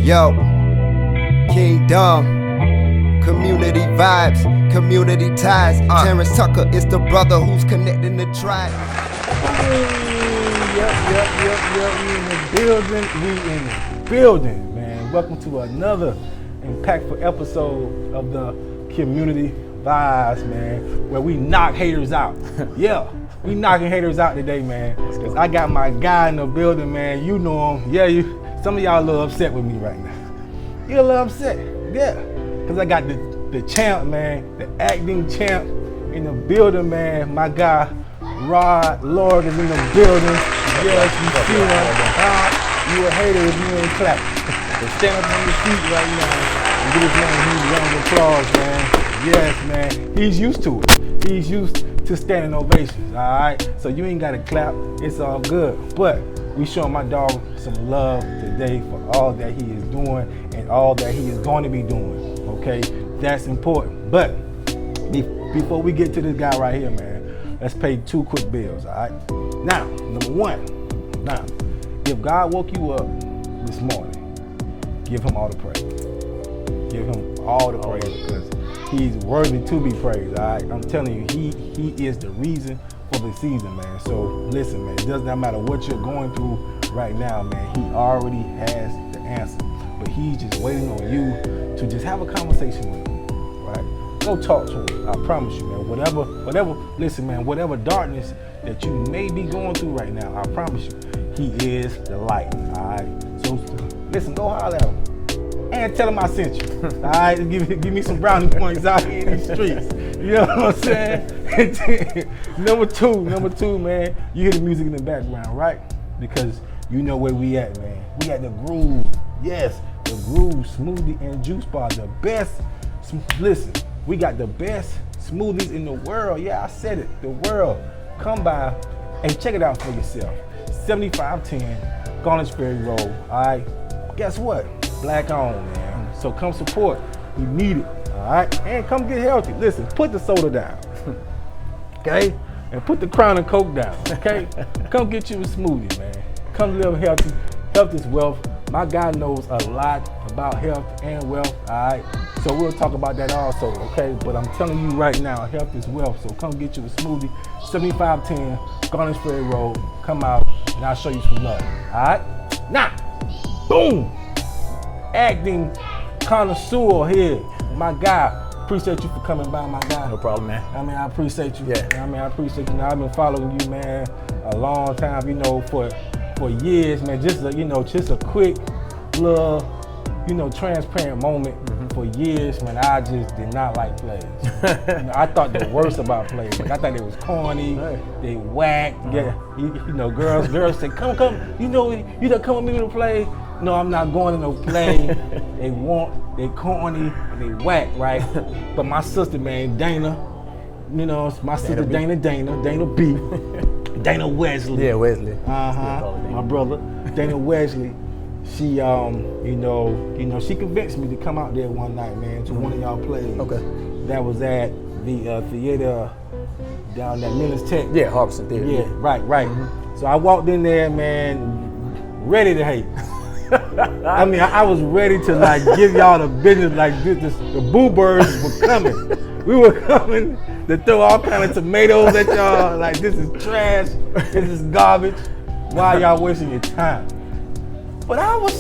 Yo, Kingdom, community vibes, community ties. Terrance Tucker is the brother who's connecting the tribe. We in the building, man. Welcome to another impactful episode of the community vibes, man, where we knock haters out. Yeah, we knocking haters out today, man. Cause I got my guy in the building, man. You know him. Yeah, some of y'all a little upset with me right now. You a little upset, yeah. Cause I got the champ, man, the acting champ in the building, man. My guy, Lorick is in the building. Yes, you see him. You a hater if you ain't clap. So stand up on your feet right now and give this man a huge round of applause, man. Yes, man. He's used to it. He's used to standing ovations, all right? So you ain't got to clap. It's all good. But we showing my dog some love today for all that he is doing and all that he is going to be doing, okay? That's important. But before we get to this guy right here, man, let's pay two quick bills, all right? Now, number one, if God woke you up this morning, give him all the praise. Give him all the praise because he's worthy to be praised, all right? I'm telling you, he is the reason for the season, man. So listen, man, it does not matter what you're going through right now, man. He already has the answer, but he's just waiting on you to just have a conversation with him, right? Go talk to him. I promise you, man. Whatever, listen, man, whatever darkness that you may be going through right now, I promise you, he is the light, all right? So listen, go holler at him. And tell him I sent you. All right, give me some brownie points out here in these streets. You know what I'm saying? Number two, man, you hear the music in the background, right? Because you know where we at, man. We at the Groove. Yes, the Groove Smoothie and Juice Bar, the best. Listen, we got the best smoothies in the world. Yeah, I said it, the world. Come by and check it out for yourself. 7510 Garnish Ferry Road. All right, guess what? Black owned, man. So come support. We need it. All right, and come get healthy. Listen, put the soda down, okay, and put the Crown and Coke down, okay. Come get you a smoothie, man. Come live healthy. Health is wealth. My guy knows a lot about health and wealth. All right, so we'll talk about that also, okay. But I'm telling you right now, health is wealth. So come get you a smoothie. 7510 Garnish Ferry Road. Come out and I'll show you some love. All right, now, boom. Acting connoisseur here, my guy. Appreciate you for coming by, my guy. No problem, man. I mean, I appreciate you. Yeah. I mean, I appreciate you. Now, I've been following you, man, a long time. You know, for years, man. Just a quick little, transparent moment. For years, man, I just did not like plays. I thought the worst about plays. Like, I thought they was corny, they whack. Yeah, girls say, come, you don't come with me to play. No, I'm not going to no play. They corny, and they whack, right? But my sister, man, Dana, my sister Dana B, Dana Wesley. Yeah, Wesley. My brother, Dana Wesley. She, she convinced me to come out there one night, man, to one of y'all plays. Okay. That was at the theater down at Millis Tech. Yeah, Harbison Theater. Yeah, right. So I walked in there, man, ready to hate. I mean, I was ready to give y'all the business this. The Boo Birds were coming. We were coming to throw all kind of tomatoes at y'all. Like, this is trash. This is garbage. Why y'all wasting your time? But I was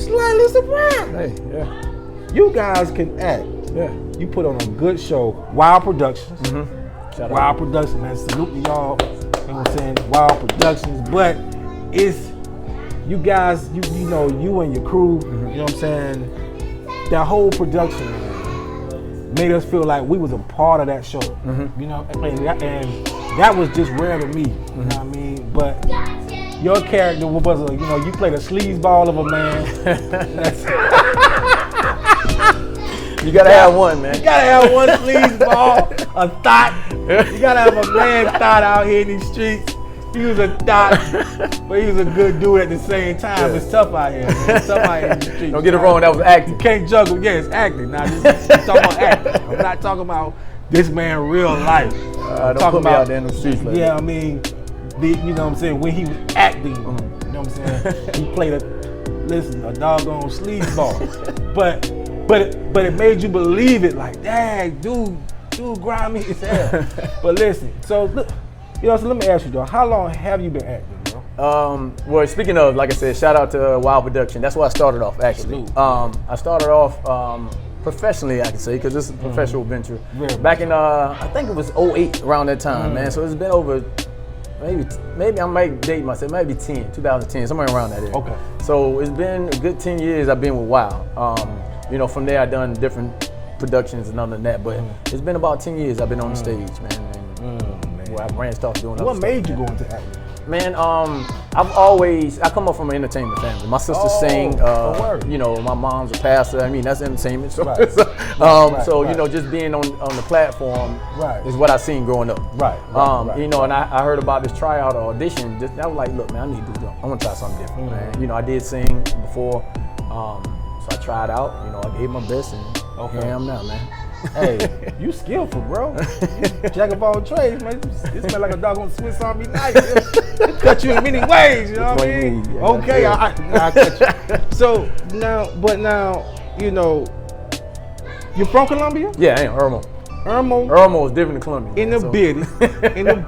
slightly surprised. Hey, yeah. You guys can act. Yeah. You put on a good show. Wild Productions. Shout Wild out. Productions, man. Salute to y'all. You know what I'm saying? Wild Productions. But it's you guys, you and your crew, you know what I'm saying? That whole production, man, made us feel like we was a part of that show. You know, and that was just rare to me. You know what I mean? But your character was you played a sleazeball of a man. You gotta have one, man. You gotta have one sleazeball, a thought. You gotta have a man thought out here in these streets. He was a thought, but he was a good dude at the same time. Yeah. It's tough out here, man. It's tough out here in the streets. Don't get it wrong, that was acting. You can't juggle. Yeah, it's acting. Now, I'm talking about acting. I'm not talking about this man real life. Don't put me out there in the streets like that. Yeah, I mean, you know what I'm saying? When he was acting, you know what I'm saying? He played a listen, a doggone sleazeball. but it made you believe it. Like, dang, dude grimy as hell. But listen, so look, so let me ask you, though, how long have you been acting, bro? Well, speaking of, like I said, shout out to Wild Production. That's where I started off, actually. I started off professionally, I can say, because this is a professional venture. Back in, I think it was 08, around that time, man. So it's been over, maybe I might date myself, maybe 2010, somewhere around that area. Okay. So it's been a good 10 years I've been with Wild. From there I've done different productions and other than that, but it's been about 10 years I've been on the stage, man. Where I branched off doing other What stuff. made you go into acting? Man, I come up from an entertainment family. My sister sing, my mom's a pastor. I mean, that's entertainment. So, just being on the platform is what I seen growing up. And I heard about this tryout or audition. I was like, look, man, I need to do something. I want to try something different, man. I did sing before, so I tried out. I gave my best, and here I am now, man. Hey, you skillful, bro. Jack of all trades, man. It smell like a doggone Swiss Army knife. It cut you in many ways, you know what I mean? Yeah, okay, I cut you. So now, you're from Columbia? Yeah, I am, Irmo. Irmo is different than Columbia. In the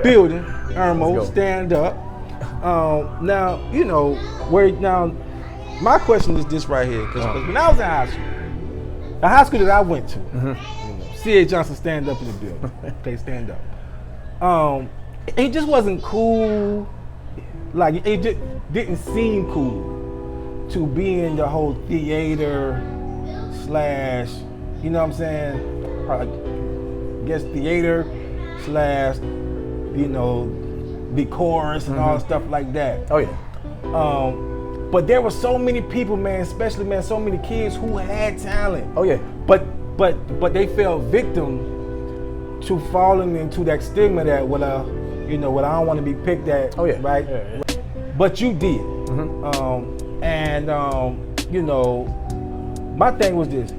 building, Irmo, stand up. Now, my question is this right here, because when I was in high school, the high school that I went to, C.A. Johnson stand up in the building. Okay, stand up. It just wasn't cool. Like, it just didn't seem cool to be in the whole theater / you know what I'm saying? I guess theater / the chorus and all stuff like that. Oh yeah. But there were so many people, man, especially, man, so many kids who had talent. Oh yeah. But they fell victim to falling into that stigma that I don't want to be picked at. Oh yeah. Right. Yeah. But you did. My thing was this: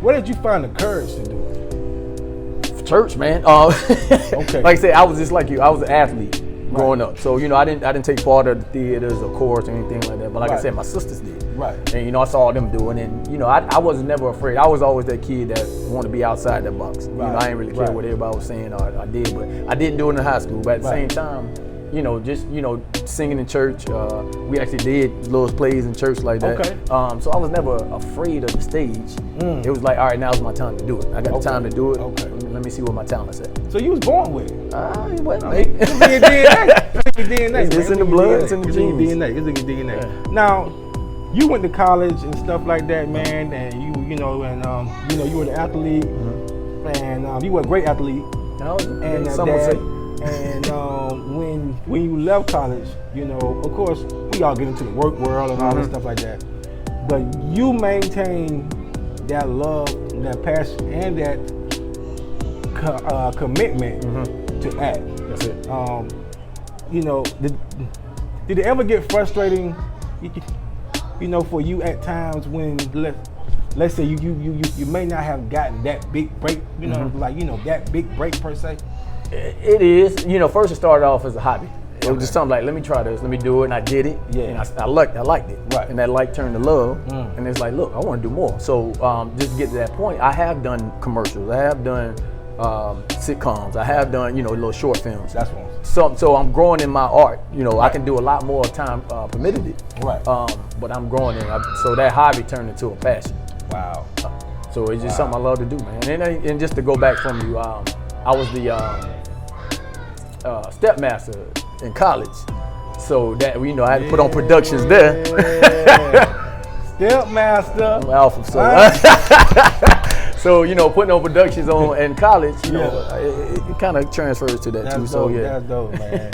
where did you find the courage to do it? Church, man. Okay. Like I said, I was just like you. I was an athlete growing up, so I didn't take part of the theaters or chorus or anything like that. But like I said, my sisters did. Right. And I saw them doing it. And I was never afraid. I was always that kid that wanted to be outside that box. I didn't really care what everybody was saying or I did, but I didn't do it in high school. But at the same time, just singing in church. We actually did little plays in church like that. Okay. So I was never afraid of the stage. It was like, all right, now's my time to do it. I got the time to do it. Okay. Let me see what my talent's at. So you was born with it? It's in your DNA. It's in the blood. It's in the genes. It's in your DNA. Yeah. Now, you went to college and stuff like that, man, and you were an athlete, and you were a great athlete. And some would say. And when you left college, of course, we all get into the work world and all that stuff like that. But you maintain that love, that passion, and that commitment to act. That's it. Did it ever get frustrating, for you at times when let's say you may not have gotten that big break, that big break per se? It is. First it started off as a hobby. It was just something like, let me try this, let me do it, and I did it. Yeah. And I liked it. Right. And that like turned to love. And it's like, look, I want to do more. So just to get to that point, I have done commercials. I have done sitcoms. I have done, little short films. That's one. So I'm growing in my art. I can do a lot more time permitted it. Right. But I'm growing in it. So that hobby turned into a passion. Wow. So it's just something I love to do, man. And just to go back from you, I was the stepmaster in college. So that I had to put on productions there. Stepmaster. I'm alpha, so putting on productions in college, it kind of transfers to that that's too. Dope, so yeah, that's dope, man.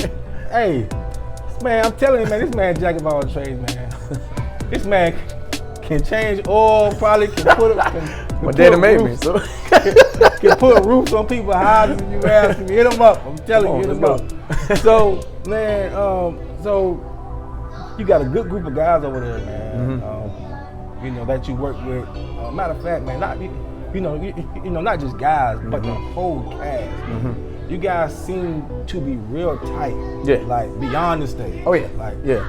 Hey, man, I'm telling you, man, this man jack of all trades, man. This man can change oil, probably can put my daddy made me, so can put roofs on people's houses if you ask me. Hit them up. I'm telling you, hit them up. So, man, so you got a good group of guys over there, man. That you work with. Matter of fact, man, not just guys, but the whole cast. You guys seem to be real tight. Yeah. Like beyond the stage. Oh yeah. Like yeah.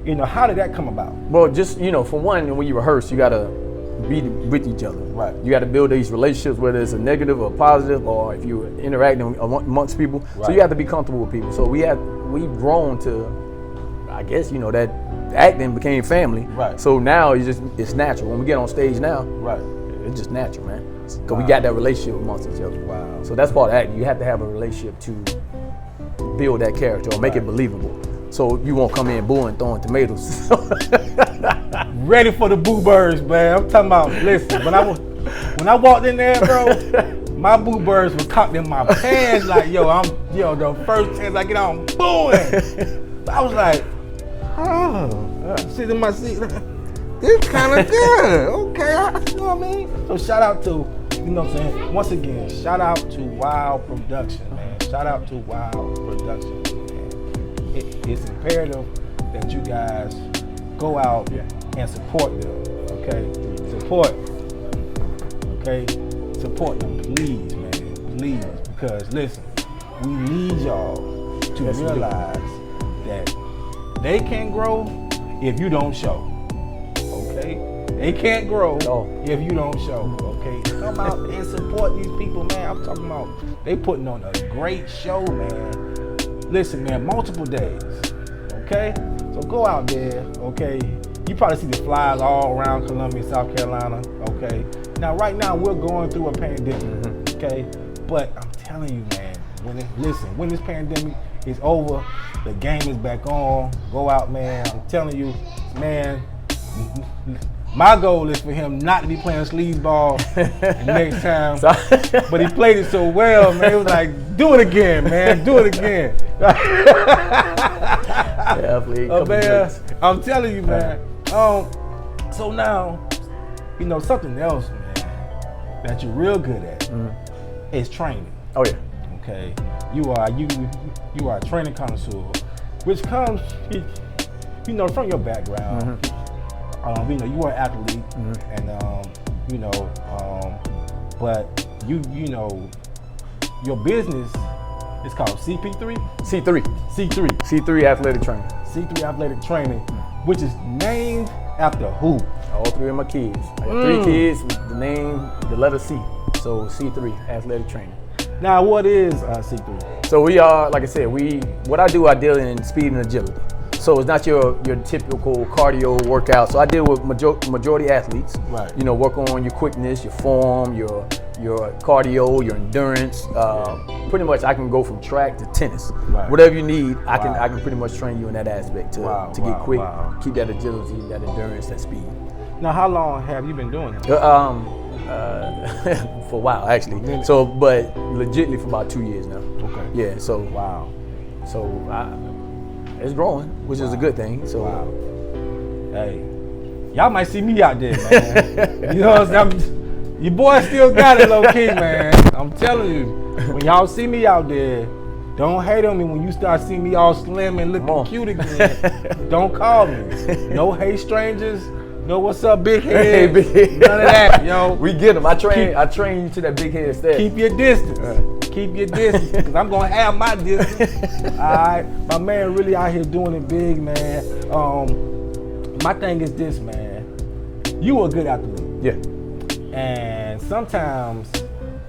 You know, how did that come about? Well, just, you know, for one, when you rehearse, you gotta be with each other. Right. You gotta build these relationships, whether it's a negative or positive, or if you're interacting amongst people. Right. So you have to be comfortable with people. So we've grown to, I guess, you know, that acting became family. Right. So now it's natural. When we get on stage now, right, it's just natural, man. Because we got that relationship amongst each other. Wow. So that's part of acting. You have to have a relationship to build that character or make it believable. So you won't come in booing, throwing tomatoes. Ready for the boo birds, man. I'm talking about, listen, when I walked in there, bro, my boo birds were cocked in my pants like, the first chance I get on, booing. I was like, sitting in my seat, this kind of good. Okay, you know what I mean? So shout out to, you know what I'm saying? Once again, shout out to Wow Production, man. Shout out to Wow Production, man. It's imperative that you guys go out and support them, okay? Support them, please, man, please. Because listen, we need y'all to realize that they can't grow if you don't show, okay? They can't grow if you don't show, okay? Come out and support these people, man. I'm talking about they putting on a great show, man. Listen, man, multiple days, okay? So go out there, okay? You probably see the flyers all around Columbia, South Carolina, okay? Now, right now, we're going through a pandemic, okay? But I'm telling you, man, when this pandemic is over, the game is back on. Go out, man. I'm telling you, man, my goal is for him not to be playing sleazeball next time. But he played it so well, man. It was like, do it again, man. Do it again. Man, I'm telling you, man. So now, you know, something else, man, that you're real good at is training. Oh yeah. Okay. You are a training connoisseur, which comes, you know, from your background. You know, you are an athlete, and you know, but you know, your business is called C3 Athletic Training. C3 Athletic Training, which is named after who? All three of my kids. I got 3 kids with the name, the letter C. So C3 Athletic Training. Now, what is C3? So we are, like I said, what I deal in speed and agility. So it's not your typical cardio workout. So I deal with majority athletes. Right. You know, work on your quickness, your form, your cardio, your endurance. Pretty much, I can go from track to tennis. Right. Whatever you need, I can pretty much train you in that aspect to get quick, keep that agility, that endurance, that speed. Now, how long have you been doing that? For a while, actually. So, but legitimately for about 2 years now. Okay. Yeah. So. Wow. So it's growing, which is a good thing. So. Wow. Hey, y'all might see me out there, man. You know what I'm saying? Your boy still got it low key, man. I'm telling you, when y'all see me out there, don't hate on me when you start seeing me all slim and looking cute again. Don't call me. No hey strangers. No what's up, big head. None of that, yo. We get them. I train you to that big head stat. Keep your distance. Keep your distance, because I'm gonna have my distance. All right, my man really out here doing it big, man. My thing is this, man. You a good athlete. Yeah. And sometimes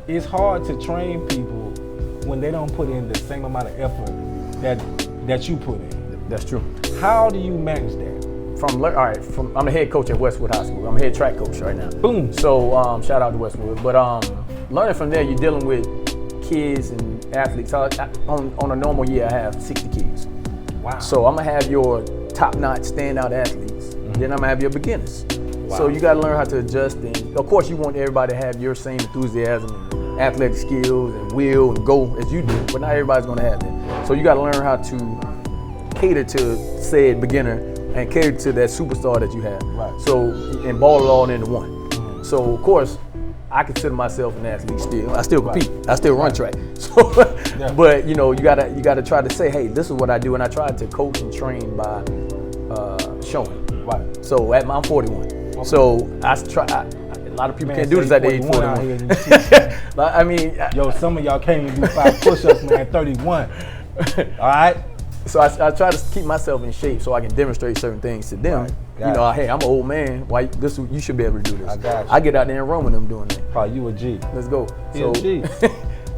it's hard to train people when they don't put in the same amount of effort that you put in. That's true. How do you manage that? I'm the head coach at Westwood High School. I'm a head track coach right now. Boom. So shout out to Westwood. But learning from there, you're dealing with kids and athletes. On a normal year, I have 60 kids. Wow. So I'm gonna have your top-notch standout athletes. Then I'm gonna have your beginners. Wow. So you gotta learn how to adjust. And of course, you want everybody to have your same enthusiasm and athletic skills and will and go as you do. But not everybody's gonna have that. So you gotta learn how to cater to said beginner and cater to that superstar that you have. Right. So, and ball it all into one. So, of course, I consider myself an athlete still. I still compete. I still run track. So, but you know, you gotta try to say, hey, this is what I do, and I try to coach and train by showing. Right. So, I'm 41. Okay. So I try. A lot of people can't do this at the age 41. I mean, yo, some of y'all can't even do 5 push-ups, man. 31. All right. So I try to keep myself in shape so I can demonstrate certain things to them. Right. Hey, I'm an old man. Why you should be able to do this. I get out there and run with them doing that. Oh, you a G. Let's go. So, a G.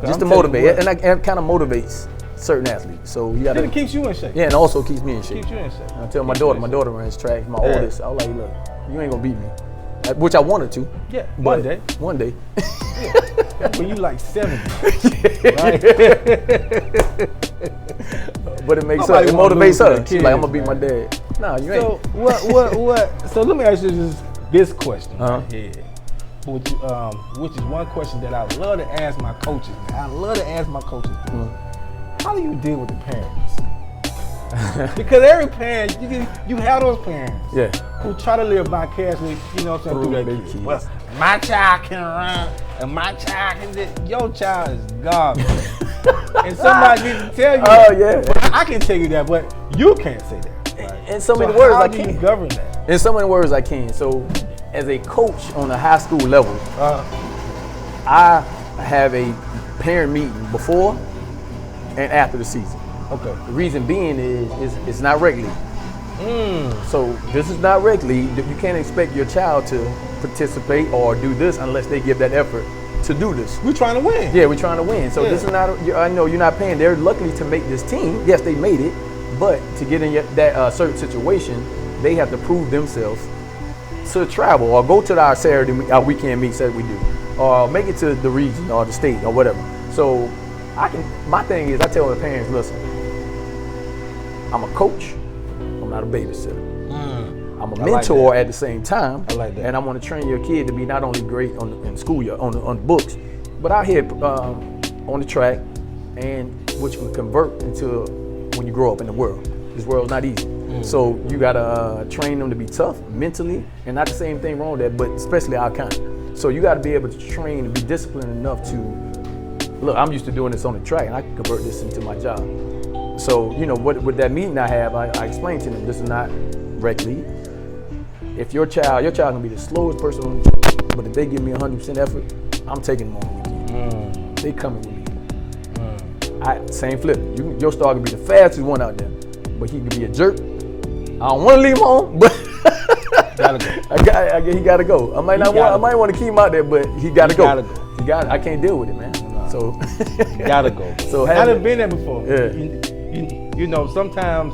Just to motivate, and it kind of motivates certain athletes. So you got to. It keeps you in shape. Yeah, and also keeps me in shape. Keeps you in shape. And I tell my daughter runs track. My oldest, I was like, look, you ain't gonna beat me. Which I wanted to. Yeah, one day. Yeah. When you like 70. Right? But it motivates her. She's like, I'm gonna beat my dad. Nah, you ain't. So what? So let me ask you this question right here, which is one question that I love to ask my coaches. I love to ask my coaches. How do you deal with the parents? Because every parent, you have those parents who try to live vicariously, you know what I'm saying, through their kids. Well, my child can run, and my child can do. Your child is garbage. And somebody needs to tell you that. I can tell you that, but you can't say that. Right? In so many words, I can't. How do you govern that? In so many words, I can. So, as a coach on a high school level, I have a parent meeting before and after the season. Okay. The reason being is it's not rec league. So this is not rec league. You can't expect your child to participate or do this unless they give that effort to do this. We're trying to win. Yeah, we're trying to win. So this is not. I know you're not paying. They're lucky to make this team. Yes, they made it, but to get in that certain situation, they have to prove themselves to travel or go to our weekend meets that we do, or make it to the region or the state or whatever. So my thing is, I tell the parents, listen, I'm a coach, I'm not a babysitter. I'm a mentor at the same time. I like that. And I want to train your kid to be not only great in school, on the books, but out here on the track, and which can convert into when you grow up in the world. This world's not easy. So you gotta train them to be tough mentally, and not the same thing wrong with that, but especially our kind. So you gotta be able to train and be disciplined enough to, look, I'm used to doing this on the track, and I can convert this into my job. So, with that meeting I have, I explained to them, this is not rec league. If your child can be the slowest person on the track, but if they give me 100% effort, I'm taking them on weekend. They coming with me. Same flip. Your star can be the fastest one out there, but he can be a jerk. I don't want to leave him home, but he gotta go. I might want to keep him out there, but he gotta go. I can't deal with it, man. So you gotta go. So I done been there before. Yeah. Sometimes,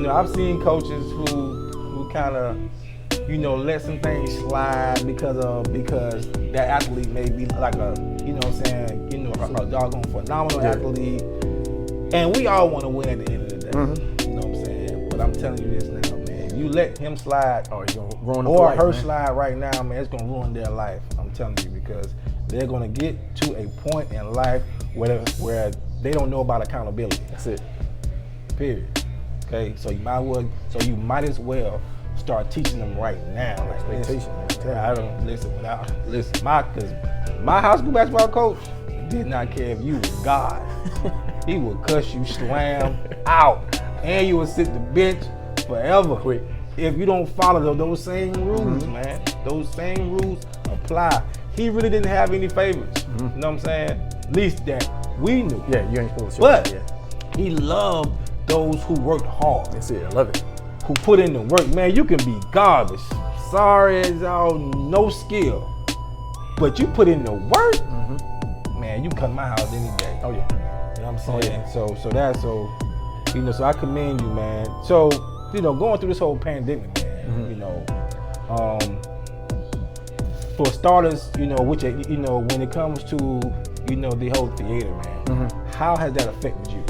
I've seen coaches who kind of, let some things slide because that athlete may be like a doggone phenomenal athlete, and we all want to win at the end of the day. You know what I'm saying? But I'm telling you this now, man. You let him slide you're gonna ruin or life, her man. slide right now, man. It's gonna ruin their life. I'm telling you, because they're gonna get to a point in life where they don't know about accountability. That's it. Period. Okay, so you might as well start teaching them right now. Like, Expectation. My high school basketball coach did not care if you was God. He would cuss you slam out, and you would sit the bench forever. Quick. If you don't follow those same rules, man. Those same rules apply. He really didn't have any favorites. You know what I'm saying? At least that we knew. Yeah, you ain't supposed to. But he loved those who worked hard. That's it. I love it. Who put in the work. Man, you can be garbage. Sorry as all, no skill. But you put in the work, man, you come to my house any day. Oh yeah. You know what I'm saying? So I commend you, man. So, going through this whole pandemic, man, for starters, which, when it comes to, the whole theater, man, how has that affected you?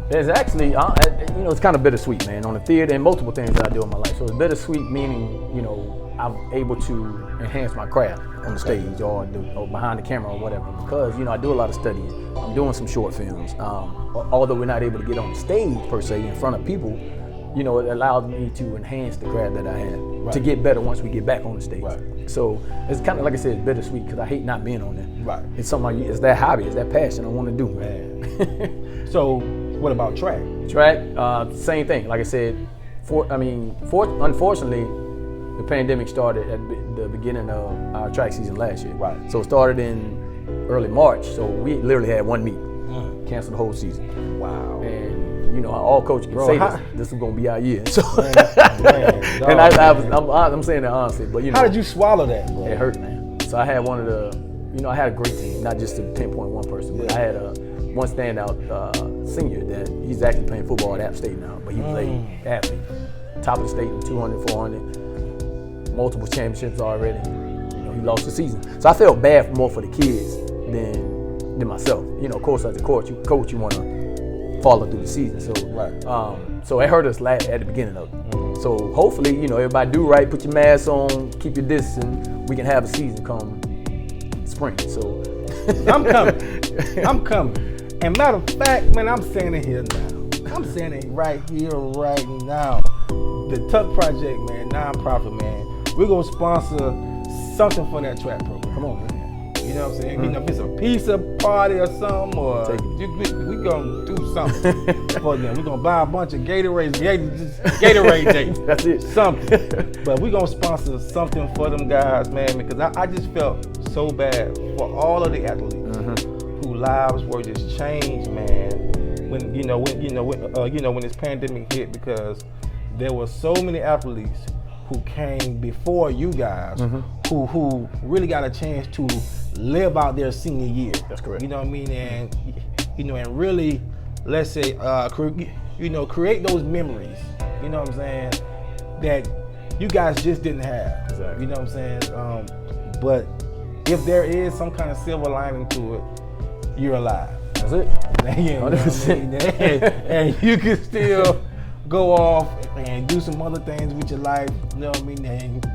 There's actually, it's kind of bittersweet, man, on the theater and multiple things that I do in my life. So it's bittersweet meaning, I'm able to enhance my craft on the stage or behind the camera or whatever, because, I do a lot of studies. I'm doing some short films. Although we're not able to get on the stage per se in front of people, it allows me to enhance the craft that I have to get better once we get back on the stage. Right. So it's kind of, like I said, it's bittersweet because I hate not being on there. Right. It's something it's that hobby, it's that passion I want to do, man. So what about track? Track, same thing. Like I said, unfortunately, the pandemic started at the beginning of our track season last year. Right. So it started in early March. So we literally had one meet, canceled the whole season. Wow. And you know, all coaches can say this is gonna be our year. So, and I'm saying that honestly, but you know, how did you swallow that, bro? It hurt, man. So I had one of the, you know, I had a great team, not just to pinpoint one person, but I had one standout senior that he's actually playing football at App State now, but he played athlete, top of the state in 200, 400, multiple championships already. You know, he lost the season, so I felt bad more for the kids than myself. You know, of course, as a coach, you want to follow through the season. So, so it hurt us at the beginning of it. So hopefully, you know, everybody do right, put your mask on, keep your distance, we can have a season come spring. So I'm coming. And matter of fact, man, I'm saying it here now. I'm saying it right here, right now. The Tuck Project, man, nonprofit, man. We're gonna sponsor something for that track program. Come on, man. You know what I'm saying? You know, if it's a pizza party or something, or we gonna do something for them. We're gonna buy a bunch of Gatorade dates. That's it. Something. But we're gonna sponsor something for them guys, man, because I just felt so bad for all of the athletes whose lives were just changed, man. When this pandemic hit, because there were so many athletes who came before you guys, who really got a chance to live out their senior year. That's correct. You know what I mean? And and really, let's say, create those memories. You know what I'm saying? That you guys just didn't have. Exactly. You know what I'm saying? But if there is some kind of silver lining to it, you're alive. That's it. 100%. And you can still go off and do some other things with your life. You know what I mean? And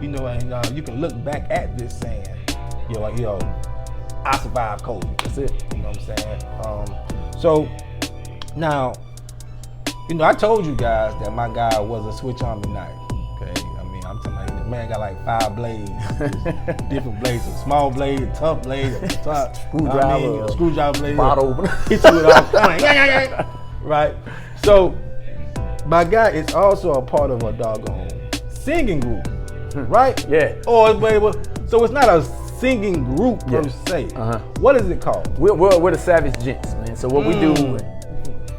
you can look back at this saying, I survived COVID. That's it. You know what I'm saying? So now, I told you guys that my guy was a switch army knife. Okay, I mean, I'm telling you, the man got like 5 blades, different blades, a small blade, a tough blade, a screwdriver blade, bottle opener. Hit you with all kind of right. So my guy is also a part of a doggone singing group, right? Yeah. So it's not a singing group per se. What is it called? We're the Savage Gents, man. So what we do,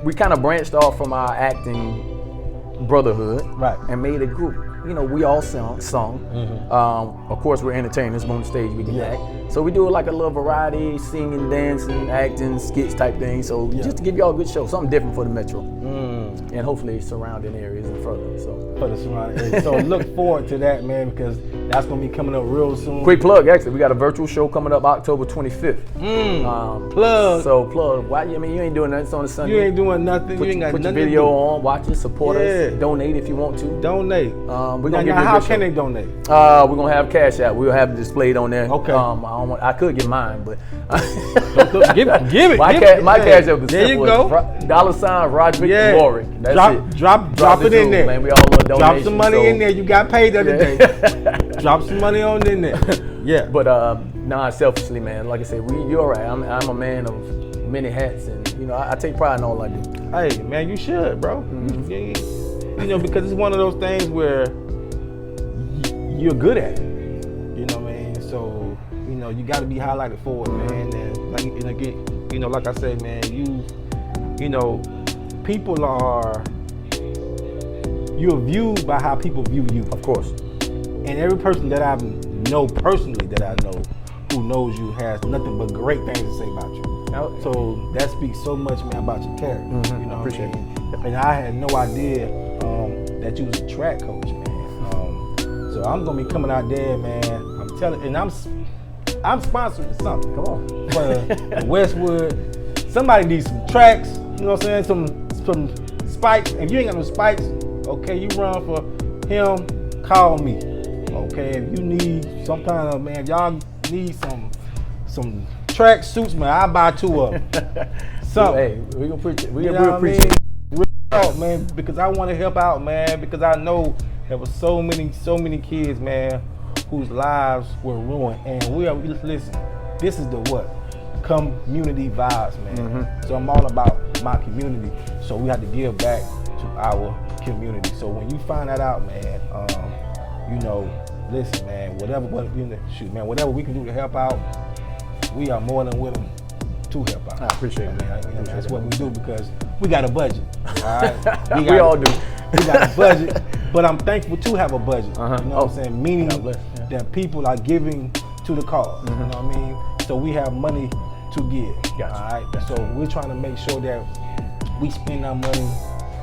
we kind of branched off from our acting brotherhood, right, and made a group. We all sung. Of course, we're entertainers. On the stage, we can act. So we do like a little variety, singing, dancing, acting, skits type thing. So just to give y'all a good show, something different for the Metro, and hopefully surrounding areas and further. So for the surrounding areas. So look forward to that, man, because that's gonna be coming up real soon. Quick plug, actually, we got a virtual show coming up October 25th. Plug. So plug. Why? I mean, you ain't doing nothing. It's on a Sunday. You ain't doing nothing. You ain't got put nothing your video to do. on, watch it, support us, donate if you want to. Donate. We're gonna give you how can they donate? We're gonna have Cash App. We'll have it displayed on there. Okay. I could get mine, but give it. My Cash App is there simple. You go. $ Roderick Lorick. That's Drop it in there. Man, we all love donations. Drop some money in there. You got paid the other day. Drop some money on in there. Yeah. But selfishly, man, like I said, you're right. I'm a man of many hats, and I take pride in all I do. Hey, man, you should, bro. Because it's one of those things where you're good at it. You know what I mean? So, you got to be highlighted for it, man. And like I said, man, people are, you're viewed by how people view you. Of course. And every person that I know personally, who knows you, has nothing but great things to say about you. So that speaks so much, man, about your character. You know, appreciate it. And I had no idea that you was a track coach, man. So I'm gonna be coming out there, man. I'm telling, and I'm sponsoring something. Come on, for Westwood. Somebody needs some tracks. You know what I'm saying? Some spikes. If you ain't got no spikes, okay, you run for him. Call me. Okay, if you need some kind of, man, y'all need some track suits, man, I'll buy 2 of them. Something. Hey, we gonna appreciate. We appreciate it. Real talk, man, because I want to help out, man, because I know there were so many kids, man, whose lives were ruined, and listen. This is the community vibes, man. So I'm all about my community. So we have to give back to our community. So when you find that out, man, listen, man, whatever we can do to help out, we are more than willing to help out. I appreciate it, man. That's what we do, because we got a budget. All right, we all do. We got a budget, but I'm thankful to have a budget. Uh-huh. You know what I'm saying? Meaning that people are giving to the cause. You know what I mean? So we have money to give. Gotcha. All right. So we're trying to make sure that we spend our money,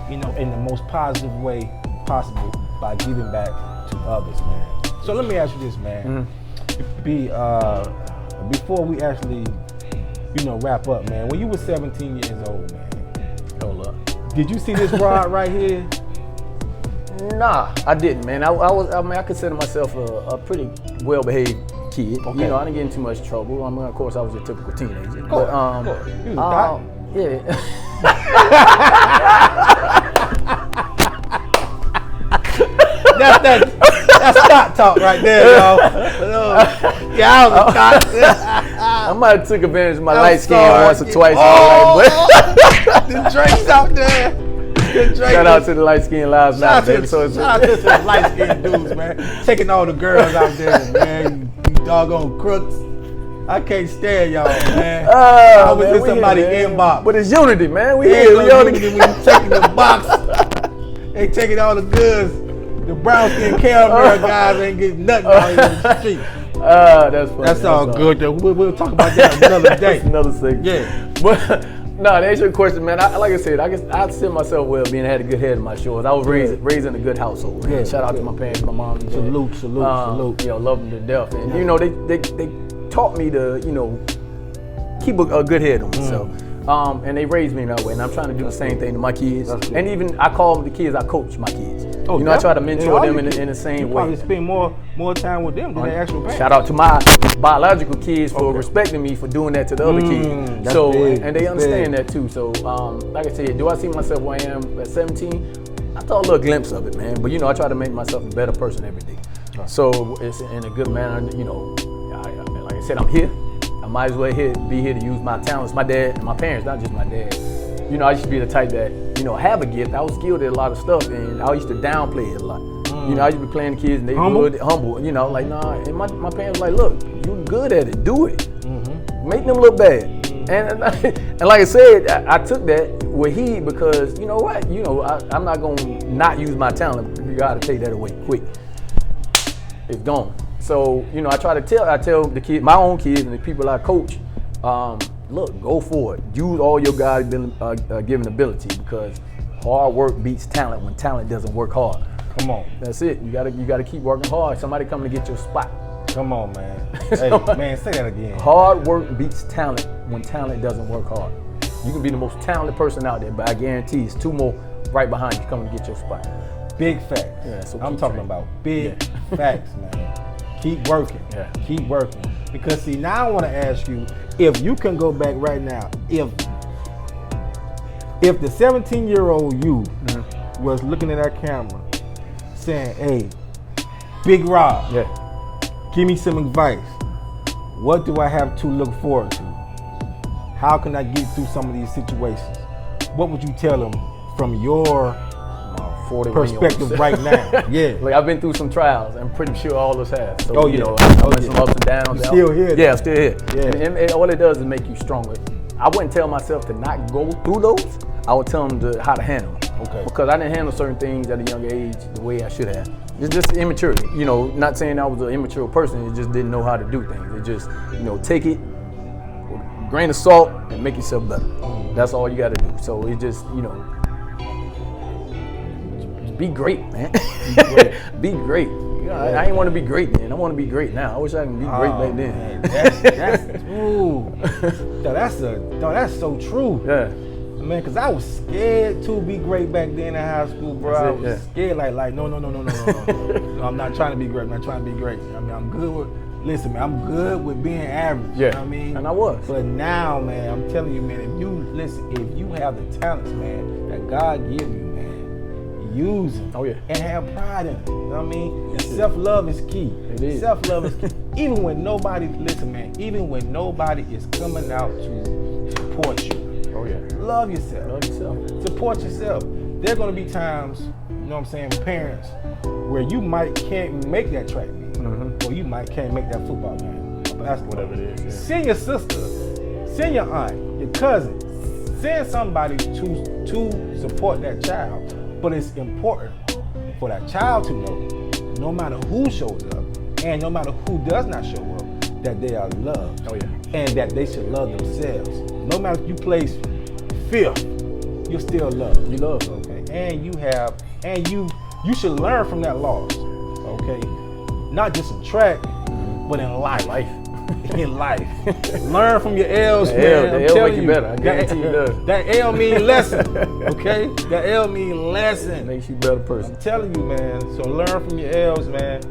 you know, in the most positive way possible by giving back to others, man. So let me ask you this, man. Before we actually, you know, wrap up, man. When you were 17 years old, man. Hold up. Did you see this rod right here? Nah, I didn't, man. I consider myself a pretty well-behaved kid. Okay. You know, I didn't get in too much trouble. I mean, of course, I was a typical teenager. Of course. You was a thot. Yeah. That's thot talk right there, y'all. Yeah, I was a thot. I might have took advantage of my light skin once or twice. The drinks out there. Shout out to the light skin lives now, baby. Shout out to the light skinned dudes, man. Taking all the girls out there, man. You doggone crooks. I can't stand y'all, man. I was in somebody's inbox. But it's unity, man. We here. here. When you taking the box, they taking all the goods. The brown skin caramel guys ain't getting nothing out here in the street. That's funny. That's all good, though. We'll talk about that another day. Another segment. Yeah. But no, to answer your question, man, like I said, I see myself well being I had a good head in my shoulders. I was raised in a good household. Man. Shout out to my parents, my mom. And salute. You know, love them to death. And you know, they taught me to, you know, keep a good head on myself. And they raised me that way, and I'm trying to do the same thing to my kids. And even I call them the kids, I coach my kids. You know, I try to mentor them in the same way. You probably spend more time with them than their actual parents. Shout out to my biological kids for respecting me for doing that to the other kids. So, and they understand that too. So, like I said, do I see myself where I am at 17? I thought a little glimpse of it, man. But you know, I try to make myself a better person every day. So it's in a good manner. You know, like I said, I'm here. I might as well be here to use my talents. My dad and my parents, not just my dad. You know, I used to be the type that, you know, have a gift. I was skilled at a lot of stuff, and I used to downplay it a lot. You know, I used to be playing the kids, and they would humble. You know, like, nah. And my parents were like, look, you good at it. Do it. Make them look bad. And like I said, I took that with heed because, you know what? You know, I'm not going to not use my talent. You got to take that away quick. It's gone. So, you know, I tell the kids, my own kids and the people I coach, look, go for it. Use all your God-given ability because hard work beats talent when talent doesn't work hard. Come on. That's it. You gotta keep working hard. Somebody coming to get your spot. Come on, man. Hey, man, say that again. Hard work beats talent when talent doesn't work hard. You can be the most talented person out there, but I guarantee it's two more right behind you coming to get your spot. Big facts. Yeah, so I'm talking about big facts, man. Keep working. Yeah. Keep working. Because see, now I want to ask you, if you can go back right now, if the 17-year-old you was looking at that camera saying, hey, Big Rob, give me some advice. What do I have to look forward to? How can I get through some of these situations? What would you tell them from your perspective right now? Yeah. Like, I've been through some trials. I'm pretty sure all of us have. So, you know, I went some ups and downs. You're still here. Yeah, I'm still here. Yeah. And all it does is make you stronger. I wouldn't tell myself to not go through those. I would tell them how to handle them. Okay. Because I didn't handle certain things at a young age the way I should have. It's just immaturity. You know, not saying I was an immature person. It just didn't know how to do things. It just, you know, take it with a grain of salt and make yourself better. That's all you got to do. So it just, you know, be great, man. Be great. You know, I ain't want to be great then. I want to be great now. I wish I could be great back then. That's so true. Yeah. Man, because I was scared to be great back then in high school, bro. I was scared, like, no. No, I'm not trying to be great. I'm not trying to be great. I mean, I'm good with, listen, man, I'm good with being average. Yeah. You know what I mean? And I was. But now, man, I'm telling you, man, if you have the talents, man, that God give you, man, use them. Oh, yeah. And have pride in it. You know what I mean? And self-love is key. It is. Self-love is key. Even when nobody is coming out to support you. Oh, yeah. Love yourself. Support yourself. There are going to be times, you know what I'm saying, with parents, where you can't make that track meet, or you can't make that football game, basketball. Whatever it is. Yeah. Send your sister, send your aunt, your cousin, send somebody to support that child. But it's important for that child to know, no matter who shows up and no matter who does not show up, that they are loved. Oh, yeah. And that they should love themselves. No matter if you place 5th, you're still loved. You love. Okay. And you should learn from that loss. Okay. Not just in track, but in life. In life. Learn from your L's, man. The L make you better. I guarantee you does. That L mean lesson. Okay? That L mean lesson. Makes you a better person. I'm telling you, man. So learn from your L's, man.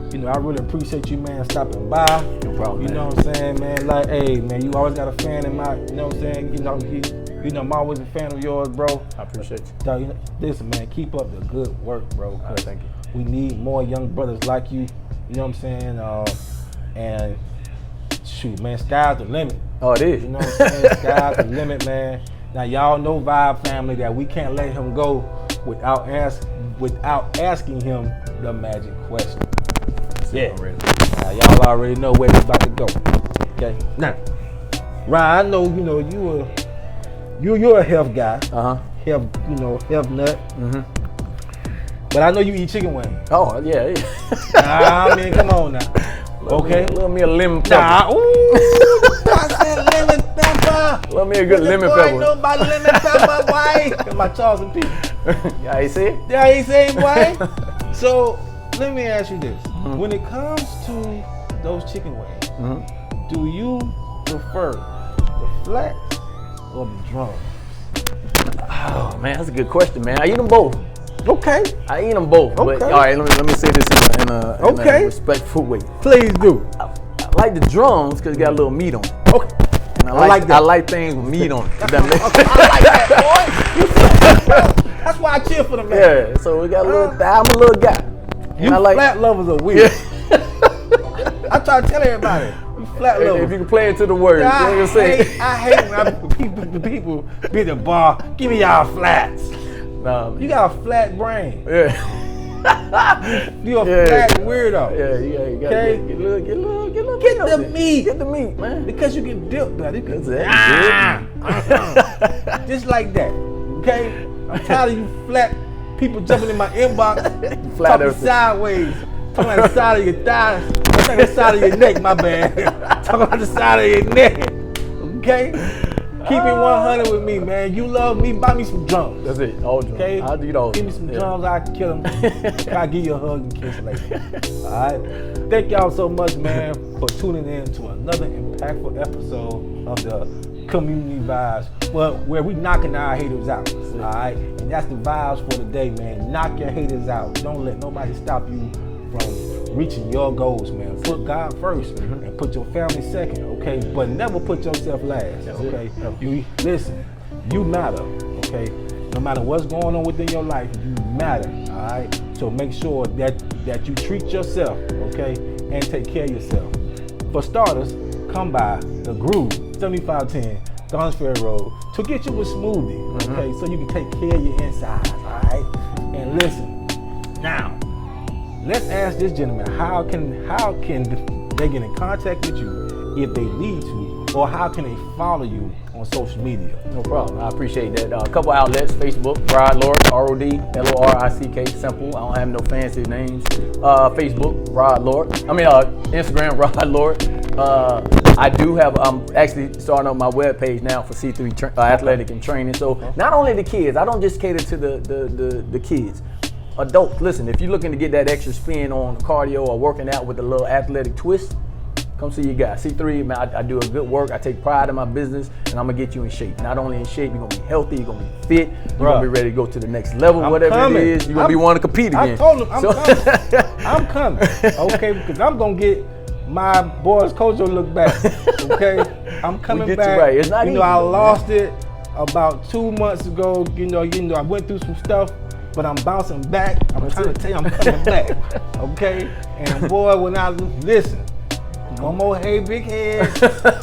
You know, I really appreciate you, man, stopping by. No problem. You know what I'm saying, man? Like, hey, man, you always got a fan in my, you know what I'm saying? You know, I'm always a fan of yours, bro. I appreciate you. Dog, you know, listen, man, keep up the good work, bro. Thank you. We need more young brothers like you. You know what I'm saying? And shoot, man, sky's the limit. Oh, it is. You know what I'm saying? Sky's the limit, man. Now, y'all know Vibe family that we can't let him go without asking him the magic question. Yeah. Now, y'all already know where we about to go. Okay. Now, Ryan, I know you're a health guy. Health nut. But I know you eat chicken wings. Oh, yeah. I mean, come on now. Okay. Love me a lemon pepper. I said lemon pepper. Love me a good lemon pepper. Boy, know about lemon pepper, boy. Got my Charles and Pete. Yeah, you see it? Yeah, you see it, boy. So, let me ask you this. When it comes to those chicken wings, do you prefer the flats or the drums? Oh, man, that's a good question, man. I eat them both. Okay. I eat them both. But, all right, let me say this in a respectful way. Please do. I like the drums because it got a little meat on it. Okay. And I like things with meat on it. I like that, boy. That's why I cheer for the man. Yeah, so we got a little. I'm a little guy. You flat lovers are weird. I try to tell everybody. You flat lovers. If you can play into the words, I hate when people be at the bar. Give me y'all flats. Nah, you got a flat brain. Yeah. You a flat weirdo. Yeah, you gotta okay? get a little Get the meat. Get the meat, man. Because you get dipped better. Just like that. Okay? I'm tired of you flat people jumping in my inbox, flat talking sideways, talking on the side of your thighs, talking on the side of your neck, my bad. Talking on the side of your neck. Okay? Keep it 100 with me, man. You love me, buy me some drums. That's it, all drums. Okay? I'll do those. Give me some drums, I can kill them. I'll give you a hug and kiss later. All right? Thank y'all so much, man, for tuning in to another impactful episode of the Community Vibes, where we knocking our haters out. All right? And that's the vibes for today, man. Knock your haters out. Don't let nobody stop you from reaching your goals, man. Put God first and put your family second, okay? But never put yourself last, okay? You listen, you matter, okay? No matter what's going on within your life, you matter, all right? So make sure that you treat yourself, okay? And take care of yourself. For starters, come by the Groove, 7510 Guns Ferry Road, to get you a smoothie, okay? So you can take care of your insides, all right? And listen, now, let's ask this gentleman, how can they get in contact with you if they need to, or how can they follow you on social media? No problem. I appreciate that. A couple outlets: Facebook, Rod Lorick, ROD, simple. I don't have no fancy names. Facebook, Rod Lorick. Instagram, Rod Lorick. I do have. I'm actually starting up my webpage now for C3 Athletic and Training. So not only the kids, I don't just cater to the kids. Adults, listen, if you're looking to get that extra spin on cardio or working out with a little athletic twist, come see your guy. C3, man, I do a good work. I take pride in my business, and I'm going to get you in shape. Not only in shape, you're going to be healthy, you're going to be fit, you're going to be ready to go to the next level, whatever it is. You're going to be wanting to compete again. I told him, I'm coming, okay? Because I'm going to get my boys' Kojo look back, okay? I'm coming back. You right. It's not easy, I lost it about 2 months ago. You know, I went through some stuff. But I'm bouncing back. I'm trying to tell you I'm coming back. Okay? And boy, when I listen, no more hey big head,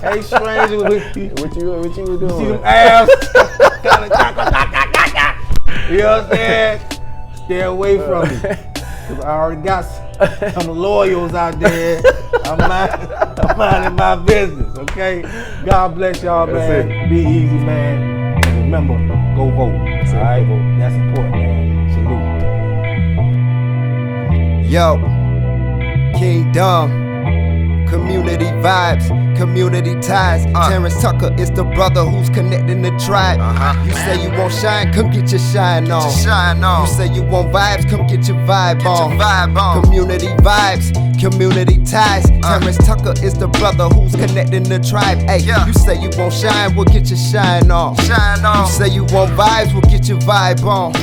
hey stranger. What you were doing? See them abs? You know what I'm saying? Stay away from me. Cause I already got some loyals out there. I'm not. I'm minding my business, okay? God bless y'all, man. That's it. Be easy, man. And remember, go vote. All right? That's important, man. Salute. Yo, Kingdom. Community vibes, community ties. Terrance Tucker is the brother who's connecting the tribe. You say you won't shine, come get your shine on. You say you want vibes, come get your vibe on. Community vibes, community ties. Terrance Tucker is the brother who's connecting the tribe. Hey, you say you won't shine, we'll get your shine on. You say you want vibes, we'll get your vibe on.